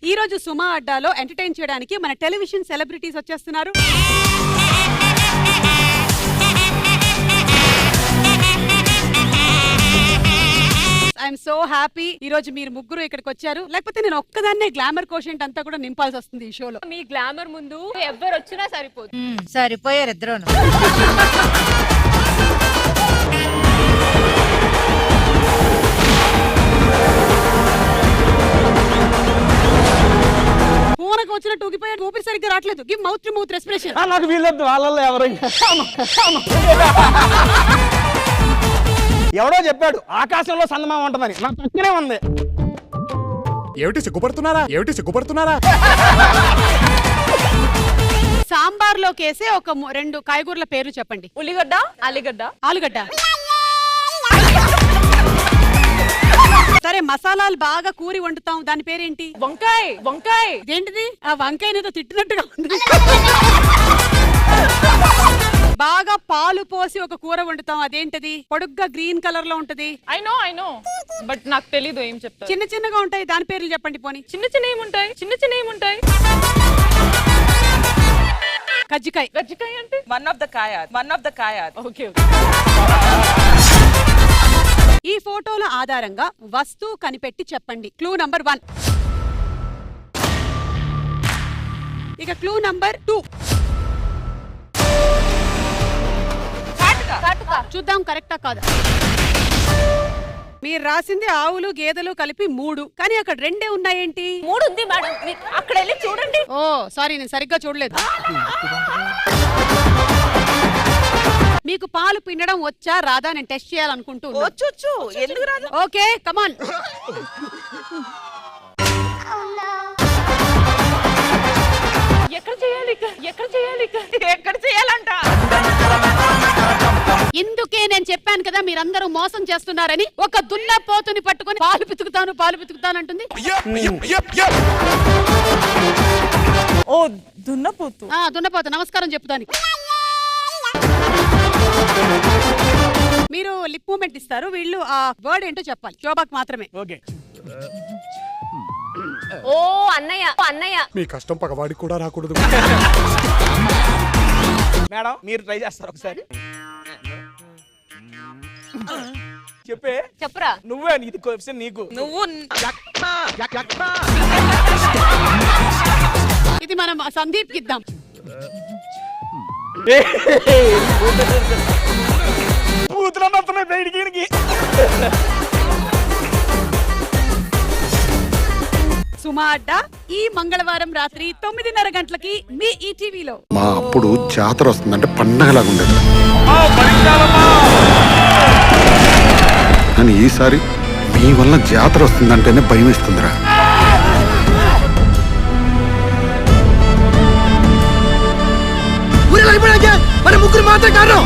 ఈ రోజు సుమా అడ్డాలో ఎంటర్టైన్ చేయడానికి మన టెలివిజన్ సెలబ్రిటీస్ వచ్చేస్తున్నారు. ఐఎమ్ సో హ్యాపీ ఈ రోజు మీరు ముగ్గురు ఇక్కడికి వచ్చారు. లేకపోతే నేను ఒక్కదాన్నే గ్లామర్ కోషెంట్ అంతా కూడా నింపాల్సి వస్తుంది ఈ షోలో. మీ గ్లామర్ ముందు ఎవరు వచ్చినా సరిపోదు. సరిపోయారు ఇద్దరు. పూనకు వచ్చినట్టు ఊగిపోయాడు, ఊపిరి సరిగ్గా రావట్లేదు. Give mouth to mouth respiration. నాకు వీళ్ళొద్దు, వాళ్ళల్లో ఎవరైనా. ఎవడో చెప్పాడు ఆకాశంలో సందమామ ఉంటుందని, నా పక్కనే ఉంది. ఏమిటి సిగ్గుపడుతున్నారా? సాంబార్ లో కేసే ఒక రెండు కాయగూరల పేర్లు చెప్పండి. ఉల్లిగడ్డ, ఆలుగడ్డ. ఆలుగడ్డ. సరే, మసాలాలు బాగా కూరి వండుతాం, దాని పేరేంటి? వంకాయ. ఏంటిది? ఆ వంకాయనేదో తిట్టినట్టుగా ఉంది. బాగా పాలు పోసి ఒక కూర వండుతాం, అదేంటది? పొడుగ్గా గ్రీన్ కలర్ లో ఉంటది. ఐ నో బట్ నాకు తెలీదు ఏం చెప్తారు. చిన్న చిన్నగా ఉంటాయి, దాని పేర్లు చెప్పండి పోనీ. చిన్న ఏముంటాయి? కజ్జికాయ. అంటే one of the Kaya. Okay. ఈ ఫోటోల ఆధారంగా వస్తువు కనిపెట్టి చెప్పండి. Clue number 1. ఇక క్లూ నంబర్ 2. చూద్దాం కరెక్టా కాదా. మీరు రాసింది ఆవులు గేదెలు కలిపి 3, కానీ అక్కడ 2 ఉన్నాయేంటి? 3 ఉంది మేడం, అక్కడ వెళ్ళి చూడండి. ఓ సారీ, నేను సరిగ్గా చూడలేదు. మీకు పాలు పిండడం వచ్చా రాదా నేను టెస్ట్ చేయాలనుకుంటూ. వచ్చు, ఎందుకు రాదు? Okay come on. ఎక్కడ చేయాలంట? ఇందుకే నేను చెప్పాను కదా మీరందరూ మోసం చేస్తున్నారని. ఒక దున్నపోతుని పట్టుకొని పాలు పితుకుతాను అంటుంది. ఓ దున్నపోతు. దున్నపోతు నమస్కారం చెప్పుదానికి. మీరు లిప్ మూమెంట్ ఇస్తారు, వీళ్ళు ఆ వర్డ్ ఏంటో చెప్పాలి. శోభాకు మాత్రమే. ఓకే. ఓ అన్నయ్య. మీ కష్టం పగవాడికి కూడా రాకూడదు. మేడం మీరు ట్రై చేస్తారు ఒకసారి. చెప్పరా. నువ్వే, ఇది క్వశ్చన్ నీకు. నువ్వు ఇది మనం సందీప్ కి ఇద్దాం. పూతులన్నీ వస్తున్నాయి బయటికి. సుమా అడ్డా ఈ మంగళవారం రాత్రి 9:30 గంటలకి మీ ఈటీవీలో. మా అప్పుడు జాతర వస్తుందంటే పండగలాగా ఉండేది, కానీ ఈసారి మీ వల్ల జాతర వస్తుందంటేనే భయం ఇస్తుందిరా. ముగ్గురు మాత్రం కారణం